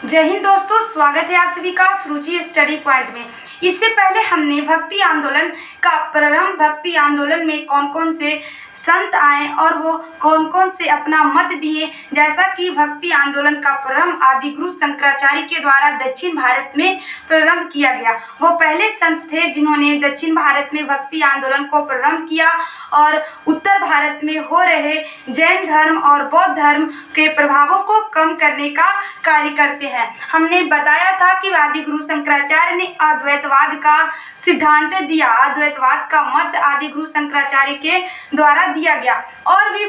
जय हिंद दोस्तों, स्वागत है आप सभी का सुरुचि स्टडी पॉइंट में। इससे पहले हमने भक्ति आंदोलन का प्रारंभ, भक्ति आंदोलन में कौन कौन से संत आए और वो कौन कौन से अपना मत दिए, जैसा कि भक्ति आंदोलन का प्रारंभ आदि गुरु शंकराचार्य के द्वारा दक्षिण भारत में प्रारंभ किया गया। वो पहले संत थे जिन्होंने दक्षिण भारत में भक्ति आंदोलन को प्रारंभ किया और उत्तर भारत में हो रहे जैन धर्म और बौद्ध धर्म के प्रभावों को कम करने का कार्य करते हैं। हमने बताया था कि आदि गुरु शंकराचार्य ने अद्वैतवाद का सिद्धांत दिया, अद्वैतवाद का मत आदि गुरु शंकराचार्य के द्वारा दिया गया। और भी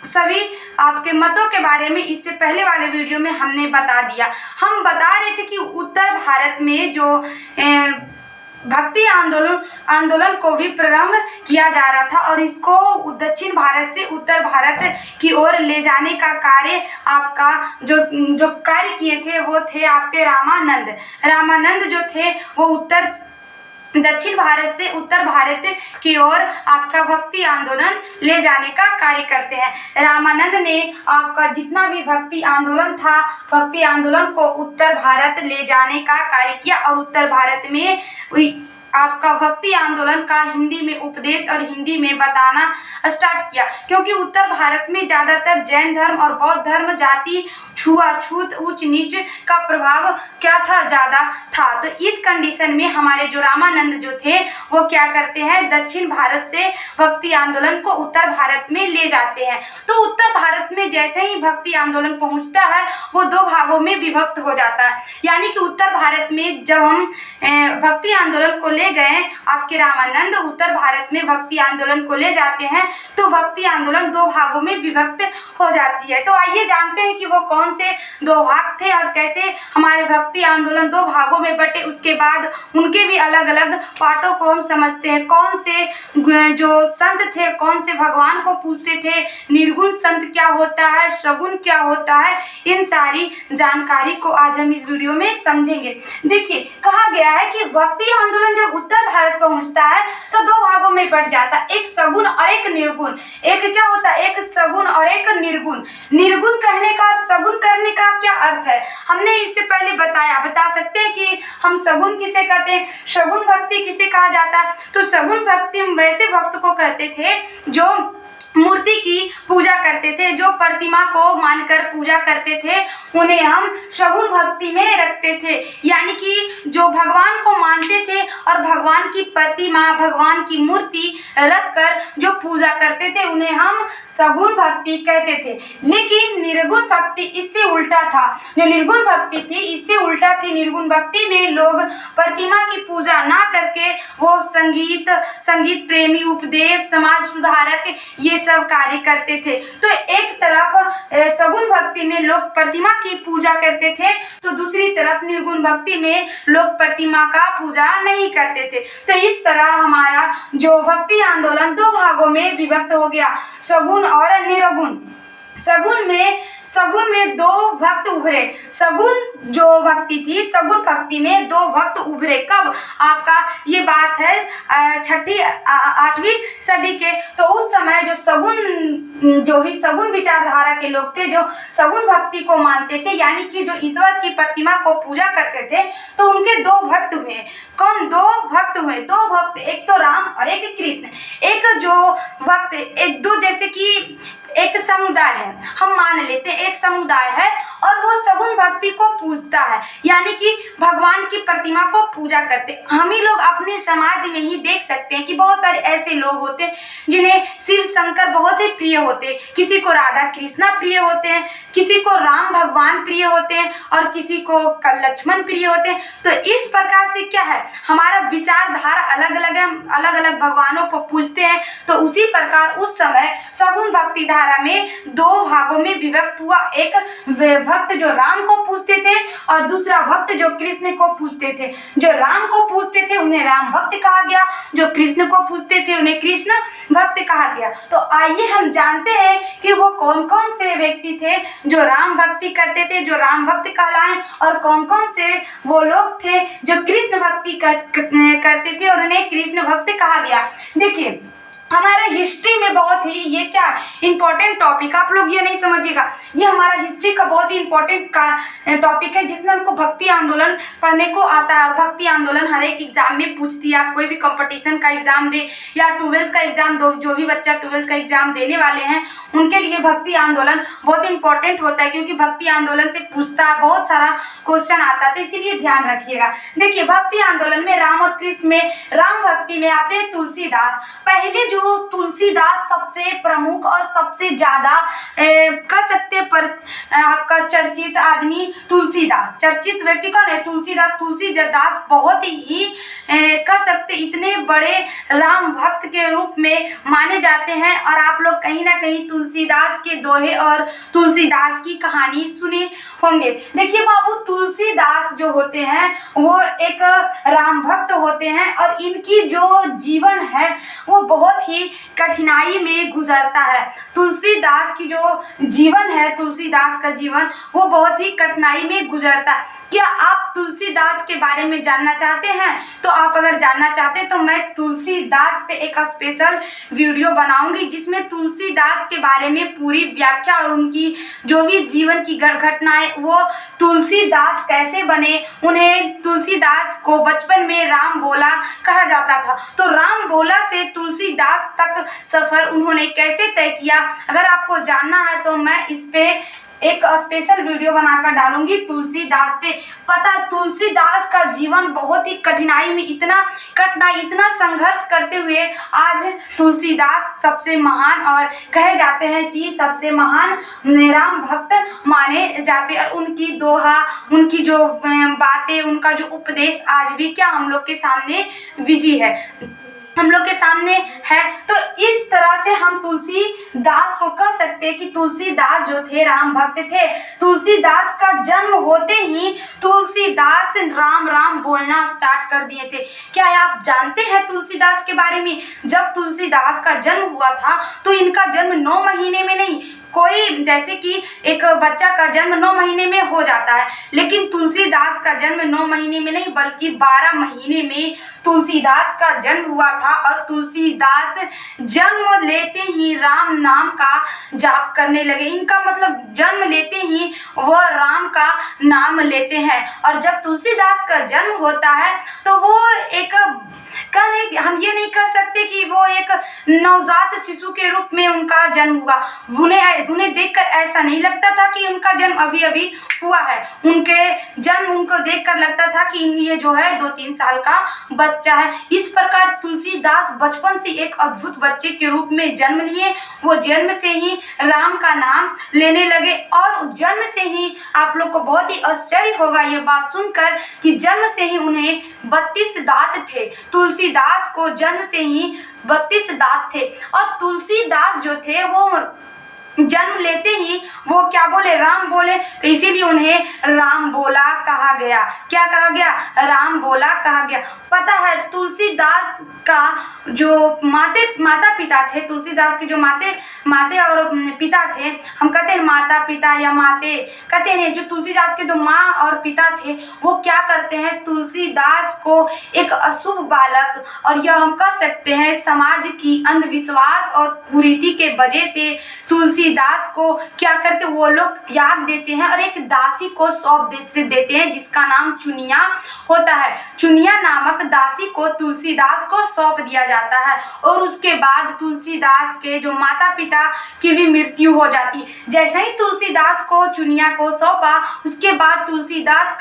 सभी आपके मतों के बारे में इससे पहले वाले वीडियो में हमने बता दिया। हम बता रहे थे कि उत्तर भारत में जो भक्ति आंदोलन को भी प्रारंभ किया जा रहा था और इसको दक्षिण भारत से उत्तर भारत की ओर ले जाने का कार्य आपका जो कार्य किए थे वो थे आपके रामानंद जो थे वो दक्षिण भारत से उत्तर भारत की ओर आपका भक्ति आंदोलन ले जाने का कार्य करते हैं। रामानंद ने आपका जितना भी भक्ति आंदोलन था, भक्ति आंदोलन को उत्तर भारत ले जाने का कार्य किया और उत्तर भारत में आपका भक्ति आंदोलन का हिंदी में उपदेश और हिंदी में बताना स्टार्ट किया, क्योंकि उत्तर भारत में ज़्यादातर जैन धर्म और बौद्ध धर्म, जाति, छुआछूत, ऊंच नीच का प्रभाव क्या था, ज़्यादा था। तो इस कंडीशन में हमारे जो रामानंद जो थे वो क्या करते हैं, दक्षिण भारत से भक्ति आंदोलन को उत्तर भारत में ले जाते हैं। तो उत्तर भारत में जैसे ही भक्ति आंदोलन पहुंचता है वो दो भागों में विभक्त हो जाता है। यानी कि उत्तर भारत में जब हम भक्ति आंदोलन को ले गए, आपके रामानंद उत्तर भारत में भक्ति आंदोलन को ले जाते हैं तो भक्ति आंदोलन दो भागों में विभक्त हो जाती है। तो आइए जानते हैं कि वो कौन से दो भाग थे और कैसे हमारे भक्ति आंदोलन दो भागों में बटे। उसके बाद उनके भी अलग अलग पार्टों को हम समझते हैं। कौन से जो संत थे, कौन से भगवान को पूजते थे, निर्गुण संत क्या होता है, सगुण क्या होता है, इन सारी जानकारी को आज हम इस वीडियो में समझेंगे। देखिए, कहा गया है कि भक्ति आंदोलन जब उत्तर भारत पहुंचता है तो दो भागों में बट जाता है, एक सगुण और एक निर्गुण। एक क्या होता है, एक सगुण और एक निर्गुण। निर्गुण कहने का और सगुण करने का क्या अर्थ है, हमने इससे पहले बता सकते हैं कि हम सगुण किसे कहते हैं, सगुण भक्ति किसे कहा जाता है। तो सगुण भक्ति हम वैसे भक्त को कहते थे जो मूर्ति की पूजा करते थे, जो प्रतिमा को मानकर पूजा करते थे, उन्हें हम सगुण भक्ति में रखते थे। यानी कि जो भगवान को मानते थे और भगवान की प्रतिमा, भगवान की मूर्ति रखकर जो पूजा करते थे उन्हें हम सगुण भक्ति कहते थे। लेकिन निर्गुण भक्ति इससे उल्टा था। जो निर्गुण भक्ति थी इससे उल्टा थी। निर्गुण भक्ति में लोग प्रतिमा की पूजा ना करके वो संगीत प्रेमी, उपदेश, समाज सुधारक ये सब कार्य करते थे। तो एक तरफ सगुण भक्ति में लोग प्रतिमा की पूजा करते थे तो दूसरी तरफ निर्गुण भक्ति में लोग प्रतिमा का पूजा नहीं करते थे। तो इस तरह हमारा जो भक्ति आंदोलन दो भागों में विभक्त हो गया, सगुण और निर्गुण। सगुण में दो भक्त उभरे। सगुण जो भक्ति थी, सगुण भक्ति में दो भक्त उभरे। कब? आपका ये बात है 8वीं सदी के। तो उस समय जो भी सगुण विचारधारा के लोग थे, जो सगुण भक्ति को मानते थे, यानी कि जो ईश्वर की प्रतिमा को पूजा करते थे, तो उनके दो भक्त हुए। कौन दो भक्त हुए? दो भक्त, एक तो राम और एक कृष्ण। एक जो भक्त, एक दो, जैसे कि एक समुदाय है, हम मान लेते हैं एक समुदाय है और वो सगुण भक्ति को पूजता है, यानी कि भगवान की प्रतिमा को पूजा करते। हम ही लोग अपने समाज में ही देख सकते हैं कि बहुत सारे ऐसे लोग होते हैं जिन्हें शिव शंकर बहुत ही प्रिय होते, किसी को राधा कृष्णा प्रिय होते हैं, किसी को राम भगवान प्रिय होते हैं और किसी को लक्ष्मण प्रिय होते हैं। तो इस प्रकार से क्या है, हमारा विचारधारा अलग अलग है, अलग अलग भगवानों को पूजते हैं। तो उसी प्रकार उस समय सगुण भक्ति धारा में दो भागों में विभक्त हुआ। एक भक्त जो राम को पूजते थे और दूसरा भक्त जो कृष्ण को पूजते थे। जो राम को पूजते थे उन्हें राम भक्त कहा गया, जो कृष्ण को पूजते थे उन्हें कृष्ण भक्त कहा गया। तो आइए हम जानते हैं कि वो कौन कौन से व्यक्ति थे जो राम भक्ति करते थे, जो राम भक्त कहलाए, और कौन कौन से वो लोग थे जो कृष्ण भक्ति करते थे और उन्हें कृष्ण भक्त कहा गया। देखिए, हमारे हिस्ट्री में बहुत ही ये क्या इंपॉर्टेंट टॉपिक, आप लोग ये नहीं समझिएगा, ये हमारा हिस्ट्री का बहुत ही इंपॉर्टेंट का टॉपिक है जिसमें हमको भक्ति आंदोलन पढ़ने को आता है। और भक्ति आंदोलन हर एक एग्जाम में पूछती है। आप कोई भी कंपटीशन का एग्जाम दे या 12th का एग्जाम दो, जो भी बच्चा 12th का एग्जाम देने वाले हैं उनके लिए भक्ति आंदोलन बहुत इंपॉर्टेंट होता है, क्योंकि भक्ति आंदोलन से पूछता है, बहुत सारा क्वेश्चन आता है, तो इसीलिए ध्यान रखिएगा। देखिए भक्ति आंदोलन में राम और कृष्ण में, राम भक्ति में आते हैं तुलसीदास। पहले जो तुलसीदास सबसे प्रमुख और सबसे ज्यादा कह सकते पर आपका चर्चित आदमी तुलसीदास, चर्चित व्यक्ति कौन है? तुलसीदास। तुलसीदास बहुत ही कह सकते इतने बड़े राम भक्त के रूप में माने जाते हैं। और आप लोग कहीं ना कहीं तुलसीदास के दोहे और तुलसीदास की कहानी सुने होंगे। देखिए बाबू, तुलसीदास जो होते हैं वो एक राम भक्त होते हैं और इनकी जो जीवन है वो बहुत ही कठिनाई में गुजरता है। तुलसीदास की जो जीवन है, तुलसीदास का जीवन वो बहुत ही कठिनाई में गुजरता है। क्या आप तुलसीदास के बारे में जानना चाहते हैं? तो आप अगर जानना चाहते हैं तो मैं तुलसीदास पे एक स्पेशल वीडियो बनाऊंगी जिसमें तुलसीदास के बारे में पूरी व्याख्या और उनकी जो भी जीवन की घटनाएं, वो तुलसीदास कैसे बने, उन्हें तुलसीदास को बचपन में राम बोला कहा जाता था, तो राम बोला से तुलसीदास तक सफर उन्होंने कैसे तय किया, अगर आपको जानना है तो मैं इस पे एक स्पेशल वीडियो बनाकर डालूंगी तुलसीदास पे। पता तुलसीदास का जीवन बहुत ही कठिनाई में, इतना कठिनाई, इतना संघर्ष करते हुए आज तुलसीदास सबसे महान और कहे जाते हैं कि सबसे महान राम भक्त माने जाते हैं। उनकी दोहा, उनकी जो बातें, उनका जो उपदेश आज भी क्या हम लोग के सामने विजय है, हम लोग के सामने है। तो इस तरह से हम तुलसीदास को कह सकते हैं कि तुलसीदास जो थे राम भक्त थे। तुलसीदास का जन्म होते ही तुलसीदास राम राम बोलना स्टार्ट कर दिए थे। क्या आप जानते हैं तुलसीदास के बारे में? जब तुलसीदास का जन्म हुआ था तो इनका जन्म 9 महीने में नहीं, कोई जैसे कि एक बच्चा का जन्म 9 महीने में हो जाता है, लेकिन तुलसीदास का जन्म 9 महीने में नहीं बल्कि 12 महीने में तुलसीदास का जन्म हुआ था। और तुलसीदास जन्म लेते ही राम नाम का जाप करने लगे। इनका मतलब जन्म लेते ही वह राम का नाम लेते हैं। और जब तुलसीदास का जन्म होता है तो वो एक हम ये नहीं कह सकते कि वो एक नवजात शिशु के रूप में उनका जन्म हुआ। उन्हें देखकर ऐसा नहीं लगता था कि उनका जन्म अभी अभी हुआ है। उनको देखकर लगता था कि ये जो है 2-3 साल का बच्चा है। इस प्रकार तुलसीदास बचपन से एक अद्भुत बच्चे के रूप में जन्म लिए। वो जन्म से ही राम का नाम लेने लगे और जन्म से ही आप लोग को बहुत ही आश्चर्य होगा ये बात सुनकर कि जन्म से ही उन्हें 32 दांत थे। तुलसीदास को जन्म से ही 32 दांत थे। और तुलसीदास जो थे वो जन्म लेते ही वो क्या बोले? राम बोले, तो इसीलिए उन्हें राम बोला कहा गया। क्या कहा गया? राम बोला कहा गया। पता है तुलसीदास का जो माता पिता थे, तुलसीदास के जो माते और पिता थे, हम कहते हैं माता पिता या माते कहते हैं, जो तुलसीदास के जो माँ और पिता थे वो क्या करते हैं? तुलसीदास को एक अशुभ बालक और यह हम कह सकते हैं समाज की अंधविश्वास और कुरीति के वजह से तुलसीदास को क्या करते, वो लोग त्याग देते हैं और एक दासी को सौंप देते हैं जिसका नाम चुनिया होता है। चुनिया नामक दासी को तुलसीदास को सौंप दिया जाता है। और उसके बाद तुलसीदास के जो माता पिता की भी मृत्यु हो जाती। जैसे ही तुलसीदास को चुनिया को सौंपा, उसके बाद तुलसीदास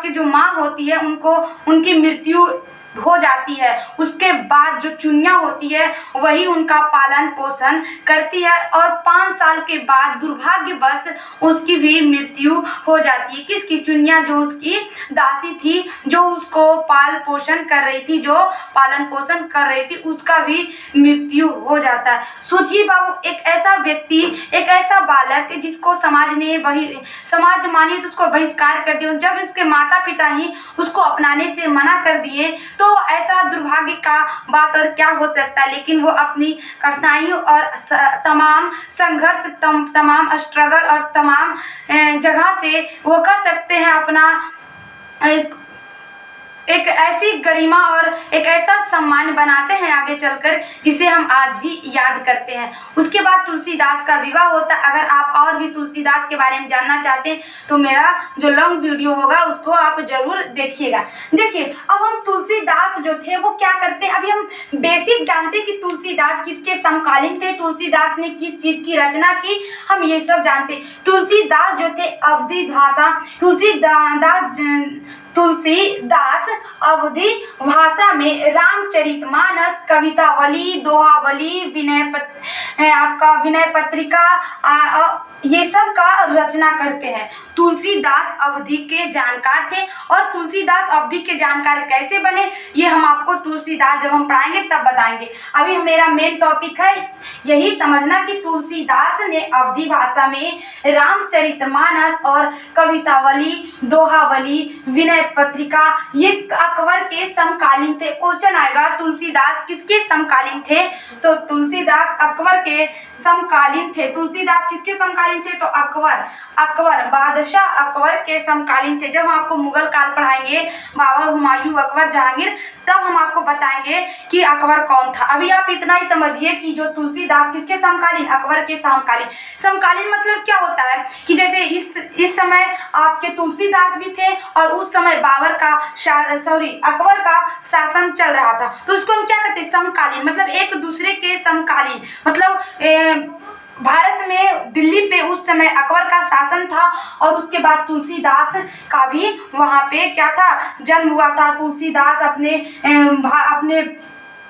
की जो माँ होती है उनकी मृत्यु हो जाती है। उसके बाद जो चुनिया होती है वही उनका पालन पोषण करती है और 5 साल के बाद दुर्भाग्यवश उसकी भी मृत्यु हो जाती है। किसकी? चुनिया, जो उसकी दासी थी, जो उसको पालन पोषण कर रही थी, उसका भी मृत्यु हो जाता है। सोचिए बाबू, एक ऐसा व्यक्ति, एक ऐसा बालक जिसको समाज मानिए तो उसको बहिष्कार कर दिया। जब उसके माता पिता ही उसको अपनाने से मना कर दिए तो ऐसा दुर्भाग्य का बात और क्या हो सकता है। लेकिन वो अपनी कठिनाइयों और तमाम संघर्ष, तमाम स्ट्रगल और तमाम जगह से वो कह सकते हैं अपना एक ऐसी गरिमा और एक ऐसा सम्मान बनाते हैं आगे चलकर, जिसे हम आज भी याद करते हैं। उसके बाद तुलसीदास का विवाह होता है। अगर आप और भी तुलसीदास के बारे में जानना चाहते हैं तो मेरा जो लॉन्ग वीडियो होगा उसको आप जरूर देखिएगा। देखिए, अब हम तुलसीदास जो थे वो क्या करते हैं, अभी हम बेसिक जानते हैं कि तुलसीदास किसके समकालीन थे, तुलसीदास ने किस चीज की रचना की, हम ये सब जानते हैं। तुलसीदास जो थे अवधी भाषा, तुलसीदास अवधी भाषा में रामचरितमानस, कवितावली, दोहावली, विनय पत्रिका ये सब का रचना करते हैं। तुलसीदास अवधी के जानकार थे। और तुलसीदास अवधी के जानकार कैसे बने ये हम आपको तुलसीदास जब हम पढ़ाएंगे तब बताएंगे। अभी मेरा मेन टॉपिक है यही समझना कि तुलसीदास ने अवधी भाषा में रामचरितमानस और कवितावली, दोहावली, विनय पत्रिका ये अकबर के समकालीन थे। क्वेश्चन आएगा तुलसीदास किसके समकालीन थे, तो तुलसीदास अकबर के समकालीन थे। तुलसीदास किसके समकालीन थे, तो अकबर बादशाह अकबर के समकालीन थे। जब हम आपको मुगल काल पढ़ाएंगे, बाबर, हुमायूं, अकबर, जहांगीर, तब हम आपको बताएंगे कि अकबर कौन था। अभी आप इतना ही समझिए कि जो तुलसीदास किसके समकालीन, अकबर के समकालीन। समकालीन मतलब क्या होता है कि जैसे इस समय आपके तुलसीदास भी थे और उस समय अकबर का शासन चल रहा था, तो उसको हम क्या कहते हैं, समकालीन। मतलब एक दूसरे के समकालीन, मतलब भारत में दिल्ली पे उस समय अकबर का शासन था और उसके बाद तुलसीदास का भी वहाँ पे क्या था, जन्म हुआ था। तुलसीदास अपने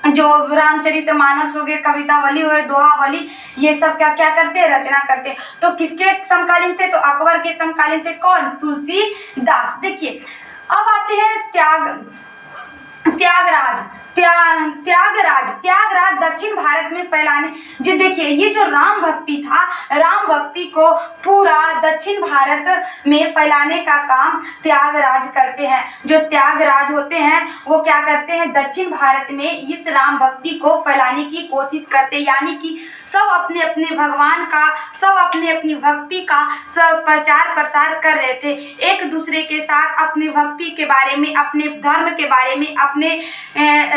जो रामचरितमानस हो गए, कवितावली हो गए, दोहावली, ये सब क्या क्या करते हैं, रचना करते हैं। तो किसके समकालीन थे, तो अकबर के समकालीन थे। कौन, तुलसीदास। देखिए, अब आते हैं त्यागराज दक्षिण भारत में फैलाने। जी देखिए, ये जो राम भक्ति था, राम भक्ति को पूरा दक्षिण भारत में फैलाने का काम त्यागराज करते हैं। जो त्यागराज होते हैं वो क्या करते हैं, दक्षिण भारत में इस राम भक्ति को फैलाने की कोशिश करते हैं। यानी कि सब अपने अपने भगवान का, सब अपनी अपनी भक्ति का सब प्रचार प्रसार कर रहे थे। एक दूसरे के साथ अपनी भक्ति के बारे में, अपने धर्म के बारे में, अपने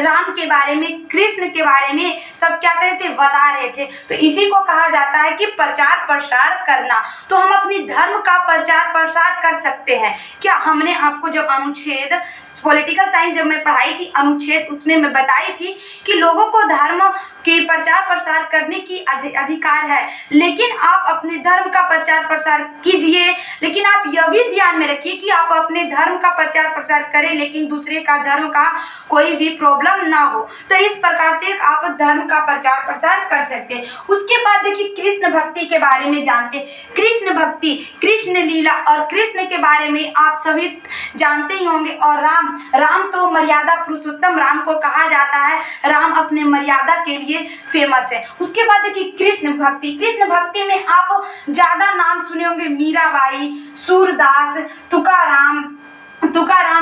राम के बारे में, कृष्ण के बारे में सब क्या कर रहे थे, बता रहे थे। तो इसी को कहा जाता है कि प्रचार प्रसार करना। तो हम अपनी धर्म का प्रचार प्रसार कर सकते हैं क्या। हमने आपको जब अनुच्छेद पॉलिटिकल साइंस जब मैं पढ़ाई थी, अनुच्छेद उसमें मैं बताई थी कि लोगों को धर्म के प्रचार प्रसार करने की अधिकार है, लेकिन आप अपने धर्म का प्रचार प्रसार कीजिए, लेकिन आप यह भी ध्यान में रखिए कि आप अपने धर्म का प्रचार प्रसार करें लेकिन दूसरे का धर्म का कोई भी प्रॉब्लम ना हो। तो इस प्रकार से आप धर्म का प्रचार प्रसार कर सकते हैं। उसके बाद देखिए, कृष्ण भक्ति के बारे में जानते हैं। कृष्ण भक्ति, कृष्ण लीला और कृष्ण के बारे में आप सभी जानते ही होंगे। और राम तो मर्यादा पुरुषोत्तम राम को कहा जाता है। राम अपने मर्यादा के लिए फेमस है। उसके बाद देखिए, कृष्ण भक्ति में आप ज्यादा नाम सुने होंगे, मीराबाई, सूरदास, तुकाराम,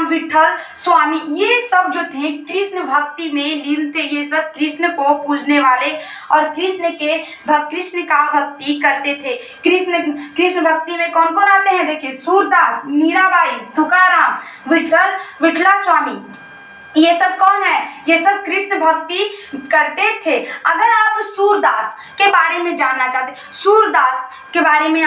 विठल स्वामी, ये सब जो थे कृष्ण भक्ति में लीन थे। ये सब कृष्ण को पूजने वाले और कृष्ण का भक्ति करते थे। कृष्ण भक्ति में कौन कौन आते हैं, देखिए, सूरदास, मीराबाई, तुकाराम, विठला स्वामी, ये सब कौन है, ये सब कृष्ण भक्ति करते थे। अगर आप सूरदास के बारे में जानना चाहते, सूरदास के बारे में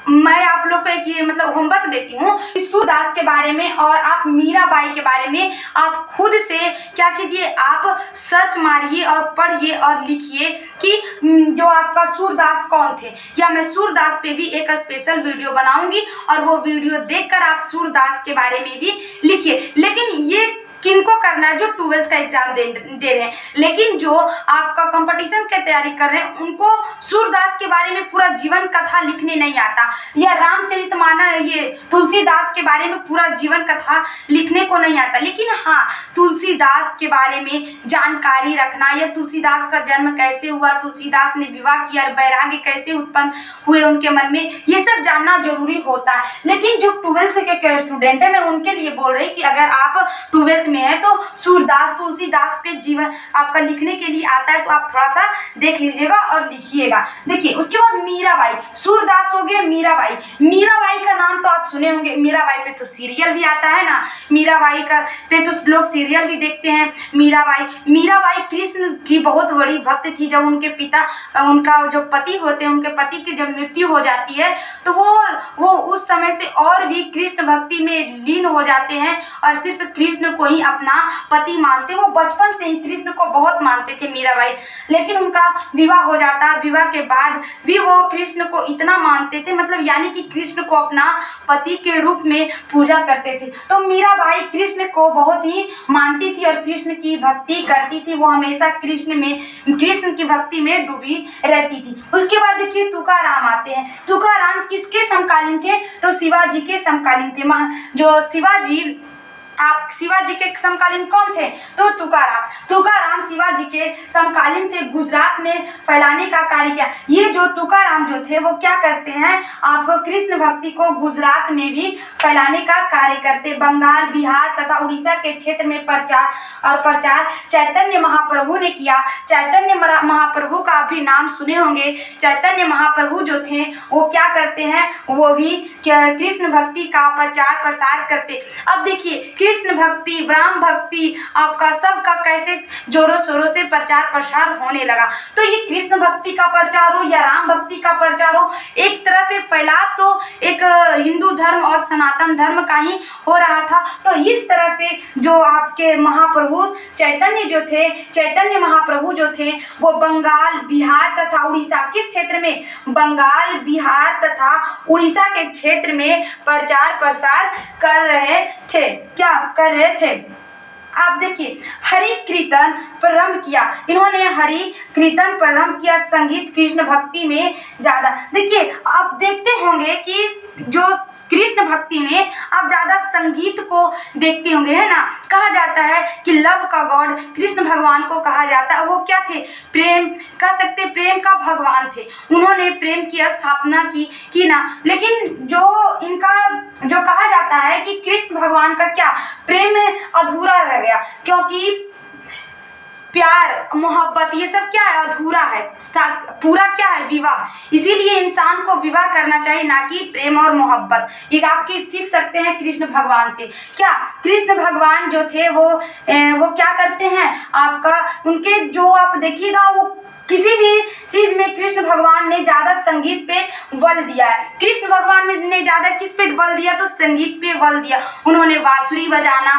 मैं आप लोग को एक ये मतलब होमवर्क देती हूँ, सूरदास के बारे में और आप मीराबाई के बारे में आप खुद से क्या कीजिए, आप सर्च मारिए और पढ़िए और लिखिए कि जो आपका सूरदास कौन थे। या मैं सूरदास पे भी एक स्पेशल वीडियो बनाऊंगी और वो वीडियो देखकर आप सूरदास के बारे में भी लिखिए। लेकिन ये किनको करना है, जो 12th का एग्जाम दे रहे हैं, लेकिन जो आपका कंपटीशन की तैयारी कर रहे हैं उनको सूरदास के बारे में पूरा जीवन कथा लिखने नहीं आता, या रामचरितमानस ये तुलसीदास के बारे में पूरा जीवन कथा लिखने को नहीं आता। लेकिन हाँ, तुलसीदास के बारे में जानकारी रखना, या तुलसीदास का जन्म कैसे हुआ, तुलसीदास ने विवाह किया, वैराग्य कैसे उत्पन्न हुए उनके मन में, ये सब जानना जरूरी होता है। लेकिन जो 12th के स्टूडेंट है, मैं उनके लिए बोल रही कि अगर आप 12th में है तो सूरदास, तुलसीदास पे जीवन आपका लिखने के लिए आता है तो आप थोड़ा सा देख लीजिएगा और लिखिएगा। देखिए, उसके बाद मीराबाई, सूरदास हो गए, मीराबाई का नाम तो आप सुने होंगे, मीराबाई पे तो सीरियल भी आता है ना, मीराबाई का पे तो लोग सीरियल भी देखते हैं। मीराबाई कृष्ण की बहुत बड़ी भक्त थी। जब उनके पिता, उनका जो पति होते हैं, उनके पति की जब मृत्यु हो जाती है तो वो उस समय से और भी कृष्ण भक्ति में लीन हो जाते हैं और सिर्फ कृष्ण को ही अपना पति मानते। वो बचपन से ही कृष्ण को बहुत मानते थे मीराबाई। लेकिन उनका विवाह हो जाता है, विवाह के बाद भी वो कृष्ण को इतना मानते थे, मतलब यानी कि कृष्ण को अपना पति के रूप में पूजा करते थे। तो मीराबाई कृष्ण को बहुत ही मानती थी और कृष्ण की भक्ति करती थी। वो हमेशा कृष्ण की भक्ति में डूबी रहती थी। उसके बाद देखिए तुकाराम आते हैं। तुकाराम किसके समकालीन थे? तो शिवाजी के समकालीन थे। जो शिवाजी के समकालीन कौन थे? तो तुकाराम शिवाजी के समकालीन थे। गुजरात में फैलाने का कार्य किया। ये जो तुकाराम जो थे वो क्या करते हैं, आप कृष्ण भक्ति को गुजरात में भी फैलाने का कार्य करते। बंगाल, बिहार तथा उड़ीसा के क्षेत्र में प्रचार चैतन्य महाप्रभु ने किया। चैतन्य महाप्रभु का भी नाम सुने होंगे। चैतन्य महाप्रभु जो थे वो क्या करते हैं, वो भी कृष्ण भक्ति का प्रचार प्रसार करते। अब देखिए कृष्ण भक्ति, राम भक्ति आपका सबका कैसे जोरों शोरों से प्रचार प्रसार होने लगा। तो ये कृष्ण भक्ति का प्रचार हो या राम भक्ति का प्रचार हो, एक तरह से फैलाव तो एक हिंदू धर्म और सनातन धर्म का ही हो रहा था। तो इस तरह से जो आपके महाप्रभु चैतन्य महाप्रभु जो थे वो बंगाल, बिहार तथा उड़ीसा, किस क्षेत्र में? बंगाल, बिहार तथा उड़ीसा के क्षेत्र में प्रचार प्रसार कर रहे थे। आप देखिए हरि कीर्तन प्रारंभ किया। इन्होंने हरि कीर्तन प्रारंभ किया। संगीत कृष्ण भक्ति में ज्यादा। देखिए आप देखते होंगे कि जो कृष्ण भक्ति में आप ज्यादा संगीत को देखते होंगे, है ना। कहा जाता है कि लव का गॉड कृष्ण भगवान को कहा जाता है। वो क्या थे? प्रेम, कह सकते प्रेम का भगवान थे। उन्होंने प्रेम की स्थापना की ना। लेकिन जो कहा जाता है कि कृष्ण भगवान का क्या प्रेम अधूरा रह गया, क्योंकि प्यार, मोहब्बत, ये सब क्या है? अधूरा है। पूरा क्या है? विवाह। इसीलिए इंसान को विवाह करना चाहिए, ना कि प्रेम और मोहब्बत। ये आपकी सीख सकते हैं कृष्ण भगवान से। क्या कृष्ण भगवान जो थे वो क्या करते हैं आपका, उनके जो आप देखिएगा वो किसी भी चीज में कृष्ण भगवान ने ज्यादा संगीत पे बल दिया है। कृष्ण भगवान ने ज्यादा किस पे बल दिया? तो संगीत पे बल दिया। उन्होंने बांसुरी बजाना,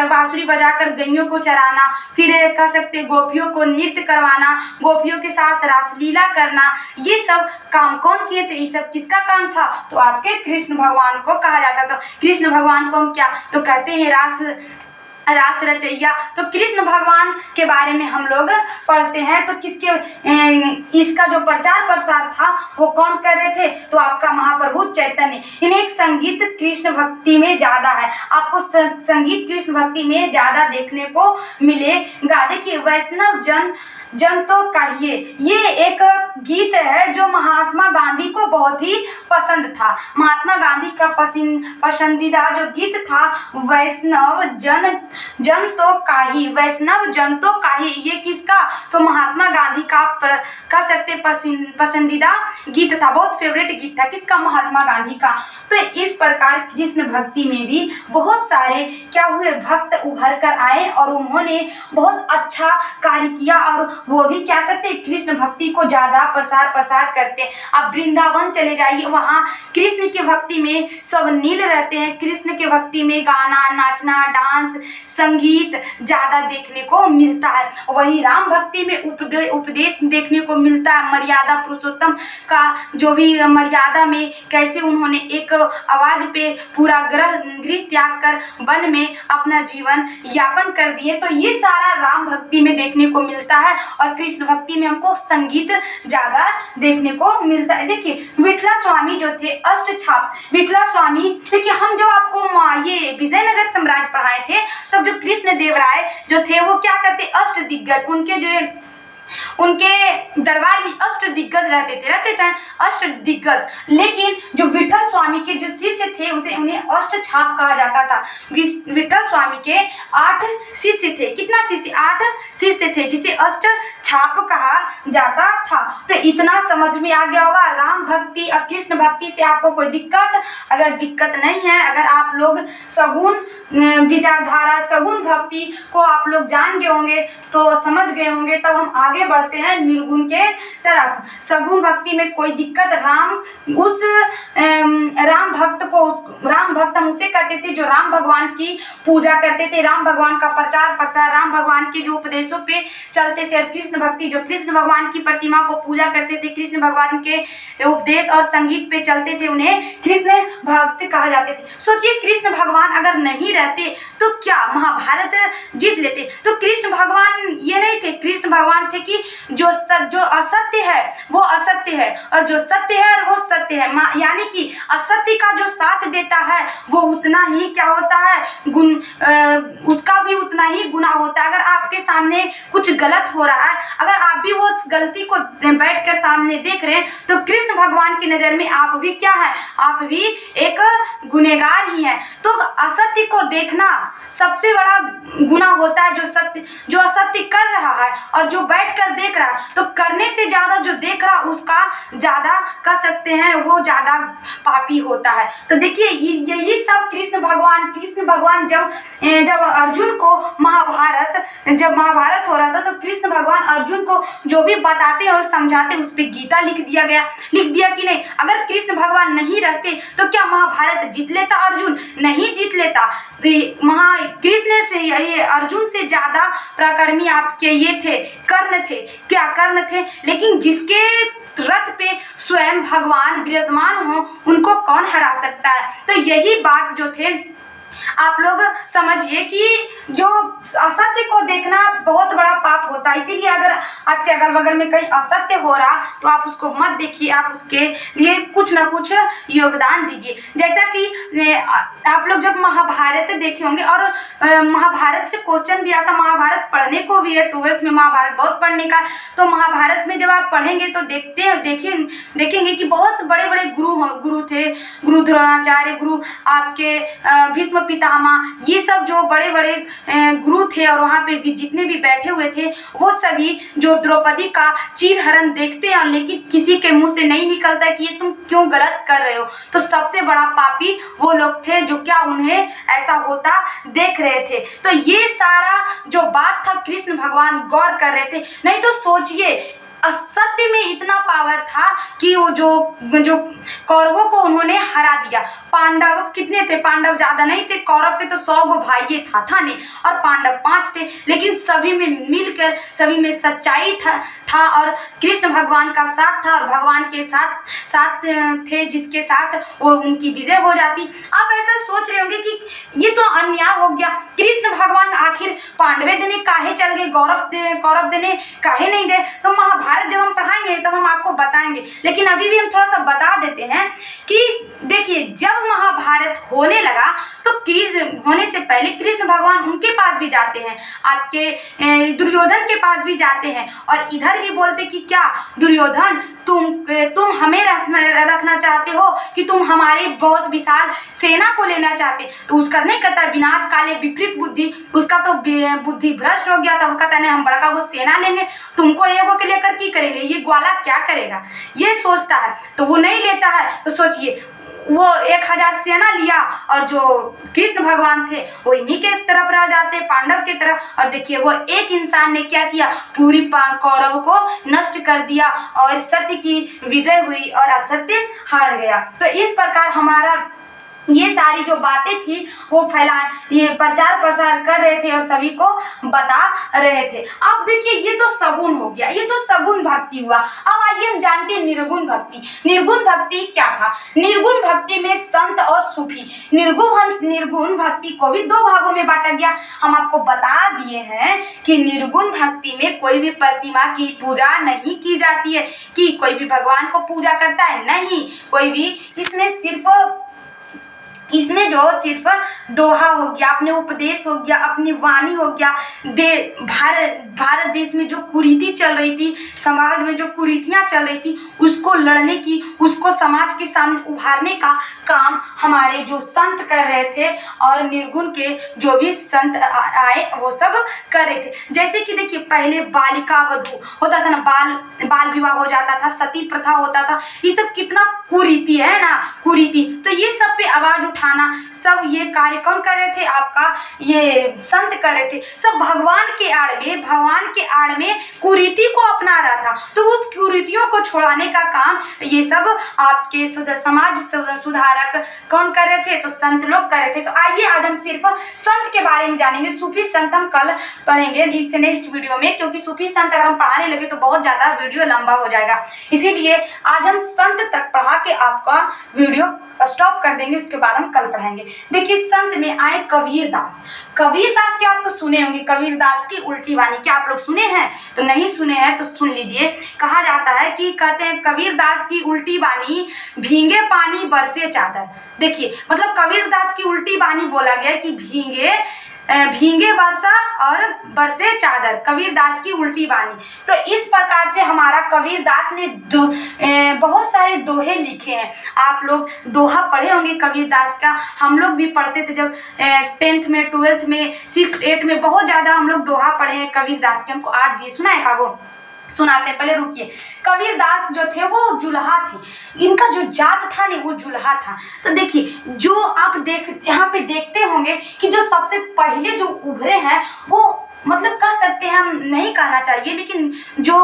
बांसुरी बजाकर गैयों को चराना, फिर कह सकते गोपियों को नृत्य करवाना, गोपियों के साथ रासलीला करना, ये सब काम कौन किए थे? ये सब किसका काम था? तो आपके कृष्ण भगवान को कहा जाता था। कृष्ण भगवान को हम क्या तो कहते हैं? रास रचैया। तो कृष्ण भगवान के बारे में हम लोग पढ़ते हैं तो इसका जो प्रचार प्रसार था वो कौन कर रहे थे? तो आपका महाप्रभु चैतन्य। इन्हें संगीत कृष्ण भक्ति में ज्यादा है। आपको संगीत कृष्ण भक्ति में ज्यादा देखने को मिलेगा। देखिए वैष्णव जन तो कहिए, ये एक गीत है जो महात्मा गांधी को बहुत ही पसंद था। महात्मा गांधी का पसंदीदा जो गीत था वैष्णव जन तो काही। वैष्णव जन तो काही, ये किसका? तो महात्मा गांधी का कह सकते पसंदीदा गीत था, बहुत फेवरेट गीत था। किसका? महात्मा गांधी का। तो इस प्रकार कृष्ण भक्ति में भी बहुत सारे क्या हुए, भक्त उभर कर आए और उन्होंने बहुत अच्छा कार्य किया और वो भी क्या करते? कृष्ण भक्ति को ज्यादा प्रसार करते। आप वृंदावन चले जाइए, वहाँ कृष्ण की भक्ति में सब नील रहते हैं। कृष्ण के भक्ति में गाना, नाचना, डांस, संगीत ज्यादा देखने को मिलता है। वही राम भक्ति में उपदेश देखने को मिलता है। मर्यादा पुरुषोत्तम का जो भी मर्यादा में कैसे उन्होंने एक आवाज पे पूरा गृह त्याग कर वन में अपना जीवन यापन कर दिए। तो ये सारा राम भक्ति में देखने को मिलता है और कृष्ण भक्ति में हमको संगीत ज्यादा देखने को मिलता है। देखिए विठला स्वामी जो थे अष्टछाप, विठला स्वामी, देखिए हम जो आपको ये विजयनगर साम्राज्य पढ़ाए थे तब जो कृष्ण देव राय जो थे वो क्या करते? अष्ट दिग्गज, उनके दरबार में अष्ट दिग्गज रहते थे अष्ट दिग्गज। लेकिन जो विठल स्वामी के जो शिष्य शिष्य थे उन्हें अष्टछाप कहा जाता था। विठल स्वामी के 8 शिष्य थे। कितना शिष्य? 8 शिष्य थे, जिसे अष्टछाप कहा जाता था। तो इतना समझ में आ गया होगा। राम भक्ति और कृष्ण भक्ति से आपको कोई दिक्कत अगर दिक्कत नहीं है, अगर आप लोग सगुण विचारधारा, सगुण भक्ति को आप लोग जान गए होंगे, तो समझ गए होंगे, तब हम आगे बढ़ते हैं निर्गुण के तरफ। सगुण भक्ति में कोई दिक्कत, राम भक्त हम उसे कहते थे जो राम भगवान की पूजा करते थे, राम भगवान का प्रचार प्रसार, राम भगवान के जो उपदेशों पे चलते थे। और कृष्ण भक्ति जो कृष्ण भगवान की प्रतिमा को पूजा करते थे, कृष्ण भगवान के उपदेश और संगीत पे चलते थे, उन्हें कृष्ण भक्त कहा जाते थे। सोचिए, कृष्ण भगवान अगर नहीं रहते तो क्या महाभारत जीत लेते? तो कृष्ण भगवान ये नहीं थे, कृष्ण भगवान थे कि जो असत्य है वो असत्य है, और जो सत्य है वो सत्य है। यानी कि असत्य का जो साथ देता है वो उतना ही क्या होता है, उसका भी उतना ही गुनाह होता है। अगर आपके सामने कुछ गलत हो रहा है, अगर आप भी वो गलती को बैठकर सामने देख रहे हैं, तो कृष्ण भगवान की नजर में आप भी क्या है? आप भी एक गुनहगार ही हैं। तो असत्य को देखना सबसे बड़ा गुनाह होता है। जो असत्य कर रहा है और जो बैठकर देख रहा है, तो करने से ज्यादा जो देख रहा उसका ज्यादा कर सकते हैं, वो ज्यादा पापी होता है। तो देखिए, यही सब कृष्ण भगवान जब अर्जुन को जब महाभारत हो रहा था, तो कृष्ण भगवान अर्जुन को जो भी बताते और समझाते, उस पर गीता लिख दिया कि नहीं। अगर कृष्ण भगवान नहीं रहते तो क्या महाभारत जीत लेता अर्जुन? नहीं जीत लेता। कृष्ण से ये अर्जुन से ज्यादा पराक्रमी आपके ये थे, कर्ण थे। क्या कर्ण थे? लेकिन जिसके रथ पे स्वयं भगवान विराजमान हो, उनको कौन हरा सकता है? तो यही बात जो थे, आप लोग समझिए कि जो असत्य को देखना बहुत बड़ा पाप होता है। इसीलिए अगर आपके अगल बगल में कहीं असत्य हो रहा, तो आप उसको मत देखिए, आप उसके लिए कुछ ना कुछ योगदान दीजिए। जैसा कि आप लोग जब महाभारत देखे होंगे, और महाभारत से क्वेश्चन भी आता, महाभारत पढ़ने को भी है, 12th में महाभारत बहुत पढ़ने का। तो महाभारत में जब आप पढ़ेंगे तो देखेंगे कि बहुत बड़े बड़े गुरु थे, गुरु द्रोणाचार्य, गुरु आपके भीष्म पितामह, ये सब जो बड़े बड़े गुरु थे, और वहाँ पे जितने भी बैठे हुए थे, वो सभी जो द्रौपदी का चीरहरण देखते हैं, लेकिन किसी के मुंह से नहीं निकलता कि ये तुम क्यों गलत कर रहे हो। तो सबसे बड़ा पापी वो लोग थे जो क्या उन्हें ऐसा होता देख रहे थे। तो ये सारा जो बात था, कृष्ण भगवान गौर कर रहे थे। नहीं तो सोचिए, असत्य में इतना पावर था कि वो जो कौरवों को उन्होंने हरा दिया। पांडव कितने थे? पांडव ज्यादा नहीं थे, कौरव के तो 100 गो भाई था नहीं, और पांडव 5 थे, लेकिन सभी में मिलकर, सभी में सच्चाई था और कृष्ण भगवान का साथ था, और भगवान के साथ थे, जिसके साथ वो उनकी विजय हो जाती। आप ऐसा सोच रहे होंगे कि ये तो अन्याय हो गया, कृष्ण भगवान आखिर पांडवे देने काहे चल गए, कौरव देने काहे नहीं गए? तो महाभारत जब हम पढ़ाएंगे तब हम आपको बताएंगे, लेकिन अभी भी हम थोड़ा सा बता देते हैं कि देखिए, जब महाभारत होने लगा तो होने से पहले कृष्ण भगवान उनके पास भी जाते हैं, आपके दुर्योधन के पास भी जाते हैं, और इधर भी बोलते कि क्या दुर्योधन, तुम हमें रखना चाहते हो कि तुम हमारे बहुत विशाल सेना को लेना चाहते? तो उसका नहीं कहता विनाश काले विपरीत बुद्धि, उसका तो बुद्धि भ्रष्ट हो गया था। वो कहता नहीं, हम बड़का वो सेना लेंगे, तुमको एगो के लेकर की करेंगे, ये ग्वाला क्या करेगा, ये सोचता है। तो वो नहीं लेता है। तो सोचिए, वो 1000 सेना लिया, और जो कृष्ण भगवान थे वो इन्हीं के तरफ रह जाते, पांडव की तरफ। और देखिए, वो एक इंसान ने क्या किया, पूरी कौरव को नष्ट कर दिया, और सत्य की विजय हुई और असत्य हार गया। तो इस प्रकार हमारा ये सारी जो बातें थी वो ये प्रचार प्रसार कर रहे थे और सभी को बता रहे थे। अब देखिए, ये तो सगुण हो गया, ये तो सगुण भक्ति हुआ। अब आइए हम जानते हैं निर्गुण भक्ति। निर्गुण भक्ति क्या था? निर्गुण भक्ति में संत और सूफी, निर्गुण भक्ति को भी 2 भागों में बांटा गया। हम आपको बता दिए हैं कि निर्गुण भक्ति में कोई भी प्रतिमा की पूजा नहीं की जाती है, कि कोई भी भगवान को पूजा करता है, नहीं, कोई भी। इसमें इसमें जो सिर्फ दोहा हो गया, अपने उपदेश हो गया, अपनी वाणी हो गया, भारत देश में जो कुरीति चल रही थी, समाज में जो कुरीतियाँ चल रही थी, उसको लड़ने की, उसको समाज के सामने उभारने का काम हमारे जो संत कर रहे थे और निर्गुण के जो भी संत आए वो सब कर रहे थे। जैसे कि देखिए पहले बालिका वधू होता था ना, बाल विवाह हो जाता था, सती प्रथा होता था, ये सब कितना कुरीति है ना, कुरीति। तो ये सब पे आवाज उठाना, सब ये कार्य कौन कर रहे थे, आपका ये संत कर रहे थे। सब भगवान के आड़ में कुरीति को अपना रहा था। तो उस कुरीतियों को छुड़ाने का काम ये सब आपके समाज सुधारक कौन कर रहे थे, तो संत लोग कर रहे थे। तो आइए आज हम सिर्फ संत के बारे में जानेंगे। सूफी संत हम कल पढ़ेंगे इससे नेक्स्ट वीडियो में, क्योंकि सूफी संत अगर हम पढ़ाने लगे तो बहुत ज़्यादा वीडियो लंबा हो जाएगा। इसीलिए आज हम संत तक पढ़ा के आपका वीडियो स्टॉप कर देंगे, उसके बाद हम कल पढ़ाएंगे। देखिए संत में आए कबीरदास। कबीरदास के आप तो सुने होंगे, कबीरदास की उल्टी वाणी, क्या आप लोग सुने हैं? तो नहीं सुने हैं तो सुन लीजिए। कहा जाता है कि कहते हैं कबीरदास की उल्टी वाणी, भींगे पानी बरसे चादर। देखिए मतलब कबीरदास की उल्टी वाणी बोला गया कि भींगे वर्षा और बरसे चादर, कबीरदास की उल्टी वाणी। तो इस प्रकार से हमारा कबीरदास ने बहुत सारे दोहे लिखे हैं। आप लोग दोहा पढ़े होंगे कबीरदास का, हम लोग भी पढ़ते थे जब 10th में, 12th में, 6th 8th में, बहुत ज़्यादा हम लोग दोहा पढ़े हैं कबीरदास के। हमको आज भी सुना है का, वो सुनाते हैं। पहले रुकिए। कबीरदास जो थे वो जुल्हा थे, इनका जो जात था नहीं वो जुल्हा था। तो देखिए जो आप यहाँ पे देखते होंगे कि जो सबसे पहले जो उभरे हैं वो मतलब कह सकते हैं, हम नहीं कहना चाहिए लेकिन जो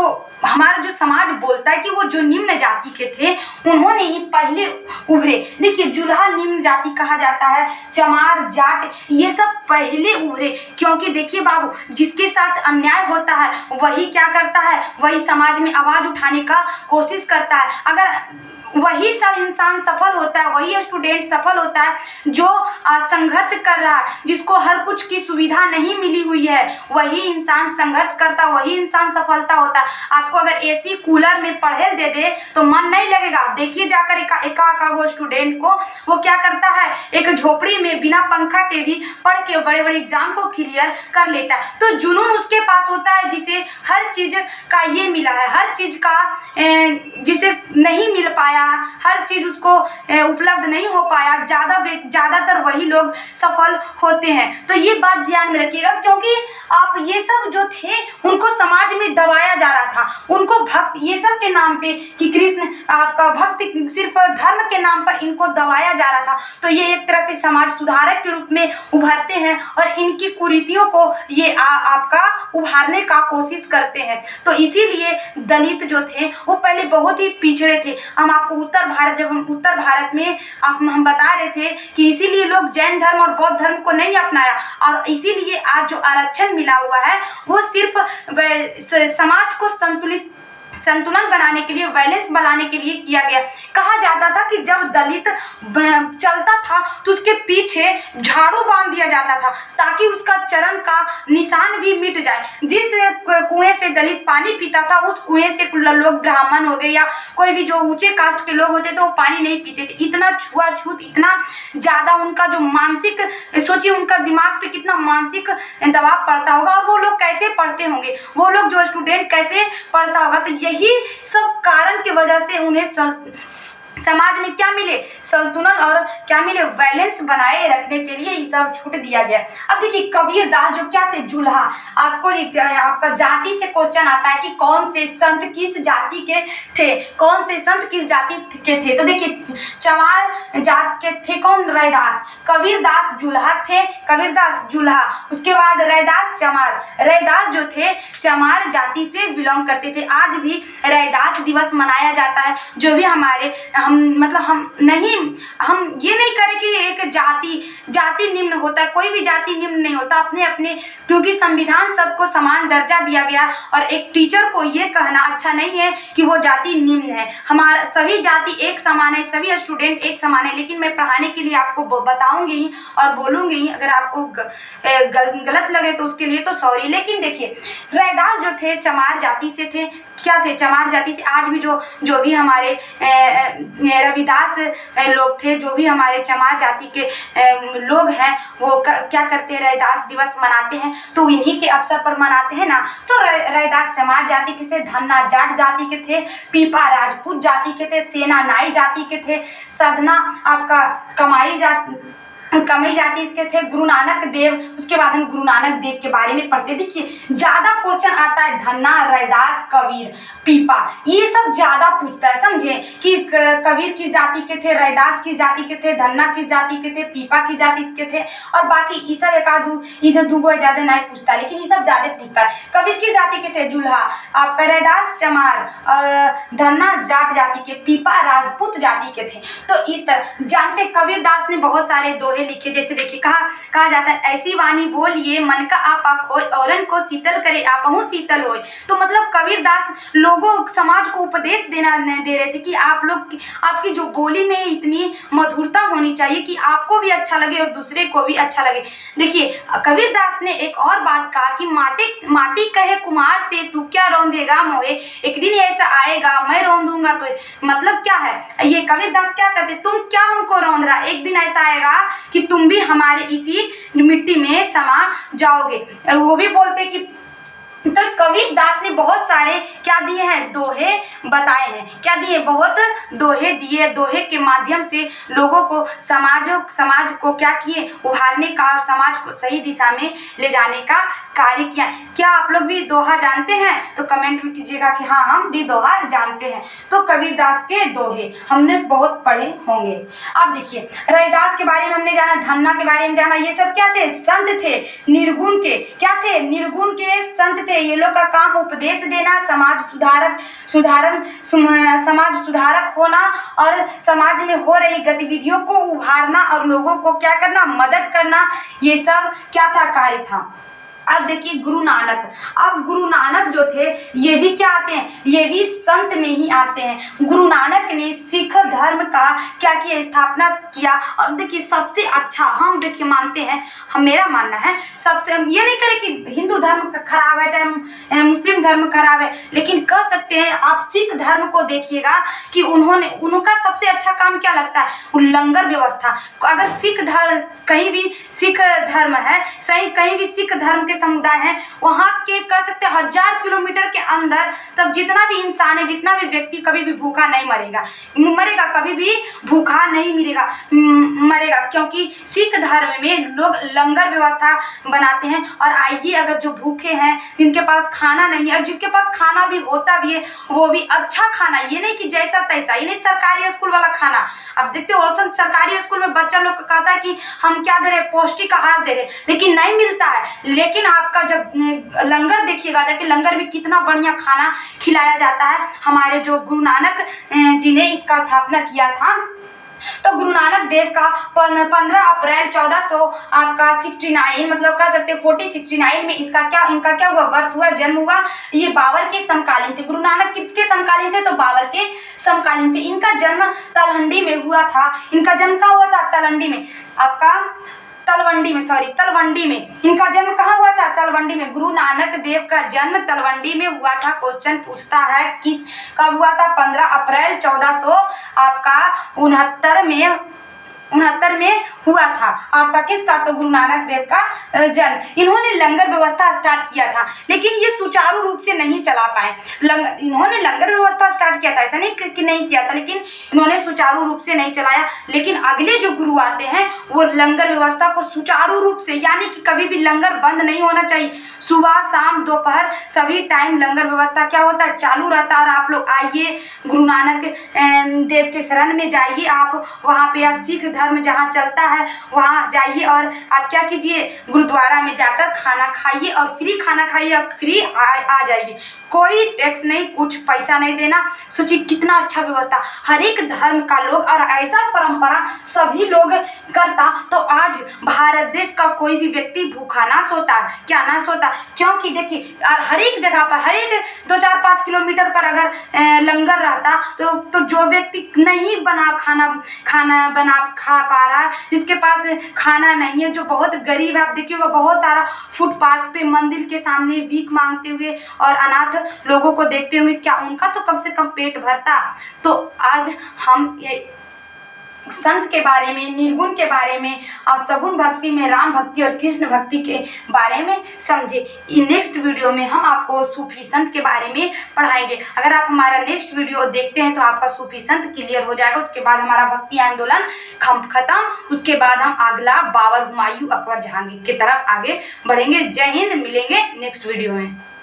हमारा जो समाज बोलता है कि वो जो निम्न जाति के थे उन्होंने ही पहले उभरे। देखिए जुल्हा निम्न जाति कहा जाता है, चमार, जाट, ये सब पहले उभरे। क्योंकि देखिए बाबू, जिसके साथ अन्याय होता है वही क्या करता है, वही समाज में आवाज उठाने का कोशिश करता है। अगर वही सब इंसान सफल होता है, वही स्टूडेंट सफल होता है जो संघर्ष कर रहा है, जिसको हर कुछ की सुविधा नहीं मिली हुई है, वही इंसान संघर्ष करता, वही इंसान सफलता होता है। आपको अगर एसी कूलर में पढ़े दे दे तो मन नहीं लगेगा। देखिए जाकर एका वो स्टूडेंट को वो क्या करता है, एक झोपड़ी में बिना पंखा के भी पढ़ के बड़े बड़े एग्जाम को क्लियर कर लेता है। तो जुनून उसके पास होता है जिसे हर चीज का ये मिला है, हर चीज का जिसे नहीं मिल पाया, हर चीज उसको उपलब्ध नहीं हो पाया, ज़्यादातर वही लोग सफल होते हैं। तो ये बात ध्यान में रखिएगा, क्योंकि आप ये सब जो थे उनको समाज में दबाया जा रहा था, उनको भक्त ये सब के नाम पे कि कृष्ण आपका भक्ति सिर्फ धर्म के नाम पर इनको दबाया जा रहा था। तो ये एक तरह से समाज सुधारक के रूप में उभरते हैं और इनकी कुरीतियों को ये आपका उभारने का कोशिश करते हैं। तो इसीलिए दलित जो थे वो पहले बहुत ही पिछड़े थे। हम आपको जब हम उत्तर भारत में हम बता रहे थे कि इसीलिए लोग जैन धर्म और बौद्ध धर्म को नहीं अपनाया, और इसीलिए आज जो आरक्षण मिला हुआ है वो सिर्फ समाज को संतुलन बनाने के लिए, बैलेंस बनाने के लिए किया गया। कहा जाता था कि जब दलित चलता था तो उसके पीछे झाड़ू बांध दिया जाता था ताकि उसका चरण का निशान भी मिट जाए। जिस कुएं से दलित पानी पीता था उस कुएं से लोग ब्राह्मण हो गए या कोई भी जो ऊंचे कास्ट के लोग होते थे वो पानी नहीं पीते थे। इतना छुआछूत, इतना ज़्यादा उनका जो मानसिक, सोचिए उनका दिमाग पे कितना मानसिक दबाव पड़ता होगा, और वो लोग कैसे पढ़ते होंगे, वो लोग जो स्टूडेंट कैसे पढ़ता होगा। तो यही सब कारण की वजह से उन्हें समाज में क्या मिले, संतुलन और क्या मिले, बैलेंस बनाए रखने के लिए ये सब छूट दिया गया। अब देखिए कबीरदास जो क्या थे, जुल्हा। आपका जाति से क्वेश्चन आता है कि कौन से संत किस जाति के थे, कौन से संत किस जाति के थे। तो देखिए चमार जात के थे कौन, रैदास। कबीरदास जुल्हा थे, कबीरदास जुल्हा। उसके बाद रैदास चमार। रैदास जो थे चमार जाति से बिलोंग करते थे। आज भी रैदास दिवस मनाया जाता है। जो भी हमारे हम ये नहीं करें कि एक जाति निम्न होता है, कोई भी जाति निम्न नहीं होता। अपने क्योंकि संविधान सबको समान दर्जा दिया गया, और एक टीचर को ये कहना अच्छा नहीं है कि वो जाति निम्न है। हमारा सभी जाति एक समान है, सभी स्टूडेंट एक समान है। लेकिन मैं पढ़ाने के लिए आपको बताऊंगी और बोलूंगी, अगर आपको गलत लगे तो उसके लिए तो सॉरी। लेकिन देखिए रैदास जो थे चमार जाति से थे। क्या थे, चमार जाति से। आज भी जो भी हमारे रविदास लोग थे, जो भी हमारे चमार जाति के लोग हैं, वो क्या करते हैं, रविदास दिवस मनाते हैं, तो इन्हीं के अवसर पर मनाते हैं ना। तो रविदास चमार जाति के थे, धन्ना जाट जाति के थे, पीपा राजपूत जाति के थे, सेना नाई जाति के थे, सधना आपका कमाई जाति के थे, गुरु नानक देव। उसके बाद हम गुरु नानक देव के बारे में पढ़ते। देखिए ज्यादा क्वेश्चन आता है धन्ना, रविदास, कबीर, पीपा, ये सब ज्यादा पूछता है, समझे कि कबीर किस जाति के थे, रविदास किस जाति के थे, धन्ना किस जाति के थे, पीपा किस जाति के थे, और बाकी ये सब एक आधू ये जो दूगो ज्यादा नहीं पूछता है, लेकिन ये सब ज्यादा पूछता है। कबीर किस जाति के थे, जुल्हा, आपका रविदास चमार, और धन्ना जाट जाति के, पीपा राजपूत जाति के थे। तो इस तरह जानते, कबीर दास ने बहुत सारे दोहे लिखे, जैसे देखिए कहा जाता है, ऐसी वाणी बोलिए मन का आपा खोय, औरन को शीतल करे आपहु शीतल होय। तो मतलब कबीर दास लोगों समाज को उपदेश दे रहे थे कि आप लोग, आपकी जो बोली में इतनी मधुरता होनी चाहिए कि आपको भी अच्छा लगे और दूसरे को भी अच्छा लगे। देखिए कबीर दास ने एक और बात कहा कि माटी कहे कुम्हार से तू क्या रौंदेगा मोहे, एक दिन ऐसा आएगा मैं रौंदूंगा तो। मतलब क्या है, ये कबीर दास क्या कहते, तुम क्या हमको रौंद रहा, एक दिन ऐसा आएगा कि तुम भी हमारे इसी मिट्टी में समा जाओगे। वो भी बोलते कि तो कबीर दास ने बहुत सारे क्या दिए हैं, दोहे बताए हैं। क्या दिए, बहुत दोहे दिए। दोहे के माध्यम से लोगों को समाज को क्या किए, उभारने का, समाज को सही दिशा में ले जाने का कार्य किया। क्या आप लोग भी दोहा जानते हैं? तो कमेंट में कीजिएगा कि हाँ हम भी दोहा जानते हैं। तो कबीर दास के दोहे हमने बहुत पढ़े होंगे। अब देखिए रविदास के बारे में हमने जाना, धन्ना के बारे में जाना, ये सब क्या थे, संत थे, निर्गुण के क्या थे, निर्गुण के संत थे। ये लोग का काम उपदेश देना, समाज सुधारक होना और समाज में हो रही गतिविधियों को उभारना और लोगों को क्या करना, मदद करना, ये सब क्या था, कार्य था। अब देखिए गुरु नानक, अब गुरु नानक जो थे ये भी क्या आते हैं, ये भी संत में ही आते हैं। गुरु नानक ने सिख धर्म का क्या किया, स्थापना किया। और देखिए सबसे अच्छा हम देखिए मानते हैं, हम मेरा मानना है सबसे, हम ये नहीं करें कि हिंदू धर्म खराब है चाहे मुस्लिम धर्म खराब है, लेकिन कह सकते हैं आप सिख धर्म को देखिएगा कि उनका सबसे अच्छा काम क्या लगता है, लंगर व्यवस्था। अगर सिख धर्म कहीं भी सिख धर्म है, सही कहीं भी सिख धर्म समुदाय है, वहाँ के कह सकते 1000 किलोमीटर के अंदर तक जितना भी इंसान है, जितना भी व्यक्ति कभी भी भूखा नहीं मरेगा, कभी भी भूखा नहीं मरेगा, क्योंकि सिख धर्म में लोग लंगर व्यवस्था बनाते हैं। और आइए अगर जो भूखे हैं, जिनके पास खाना नहीं है, और जिसके पास खाना भी होता भी है वो भी अच्छा खाना, ये नहीं कि जैसा तैसा, ये नहीं सरकारी स्कूल वाला खाना। अब देखते हो सरकारी स्कूल में बच्चा लोग कहता है कि हम क्या दे रहे, पौष्टिक आहार दे रहे, लेकिन नहीं मिलता है। लेकिन आपका जब लंगर देखिएगा जाके, लंगर में कितना बढ़िया खाना खिलाया जाता है। हमारे जो गुरु नानक जी ने इसका स्थापना किया था। तो गुरु नानक देव का 15 अप्रैल 1469 मतलब कह सकते 1469 में इनका क्या हुआ, बर्थ हुआ, जन्म हुआ। ये बाबर के समकालीन थे। गुरु नानक किसके समकालीन थे, तो बाबर के समकालीन थे। इनका जन्म तलवंडी में हुआ था। इनका जन्म कहाँ हुआ था, तलवंडी में, आपका तलवंडी में। इनका जन्म कहाँ हुआ था, तलवंडी में। गुरु नानक देव का जन्म तलवंडी में हुआ था। क्वेश्चन पूछता है कि कब हुआ था, 15 अप्रैल 1469 में हुआ था आपका किसका, तो गुरु नानक देव का जन्म। इन्होंने लंगर व्यवस्था स्टार्ट किया था, लेकिन ये सुचारू रूप से नहीं चला पाए। इन्होंने लंगर व्यवस्था स्टार्ट किया था, ऐसा नहीं कि नहीं किया था, लेकिन इन्होंने सुचारू रूप से नहीं चलाया। लेकिन अगले जो गुरु आते हैं वो लंगर व्यवस्था को सुचारू रूप से, यानी कि कभी भी लंगर बंद नहीं होना चाहिए, सुबह शाम दोपहर सभी टाइम लंगर व्यवस्था क्या होता है, चालू रहता है। और आप लोग आइए गुरु नानक देव के शरण में जाइए, आप वहाँ पे आप सिख धर्म जहाँ चलता है वहाँ जाइए और आप क्या कीजिए, गुरुद्वारा में जाकर खाना खाइए और फ्री खाना खाइए और फ्री आ जाइए। कोई टैक्स नहीं, कुछ पैसा नहीं देना। सोचिए कितना अच्छा व्यवस्था, हर एक धर्म का लोग, और ऐसा परंपरा सभी लोग करता तो आज भारत देश का कोई भी व्यक्ति भूखा ना सोता, क्या ना सोता। क्योंकि देखिए हर एक जगह पर, हर एक 2-4-5 किलोमीटर पर अगर लंगर रहता तो जो व्यक्ति नहीं खा खा पा रहा है, जिसके पास खाना नहीं है, जो बहुत गरीब है। आप देखिए वो बहुत सारा फुटपाथ पे मंदिर के सामने भीख मांगते हुए और अनाथ लोगों को देखते होंगे, क्या उनका तो कम से कम पेट भरता। तो आज हम ये संत के बारे में, निर्गुण के बारे में, आप सगुण भक्ति में राम भक्ति और कृष्ण भक्ति के बारे में समझे। नेक्स्ट वीडियो में हम आपको सूफी संत के बारे में पढ़ाएंगे। अगर आप हमारा नेक्स्ट वीडियो देखते हैं तो आपका सूफी संत क्लियर हो जाएगा। उसके बाद हमारा भक्ति आंदोलन खत्म। उसके बाद हम अगला बाबर, हुमायूं, अकबर, जहांगीर की तरफ आगे बढ़ेंगे। जय हिंद। मिलेंगे नेक्स्ट वीडियो में।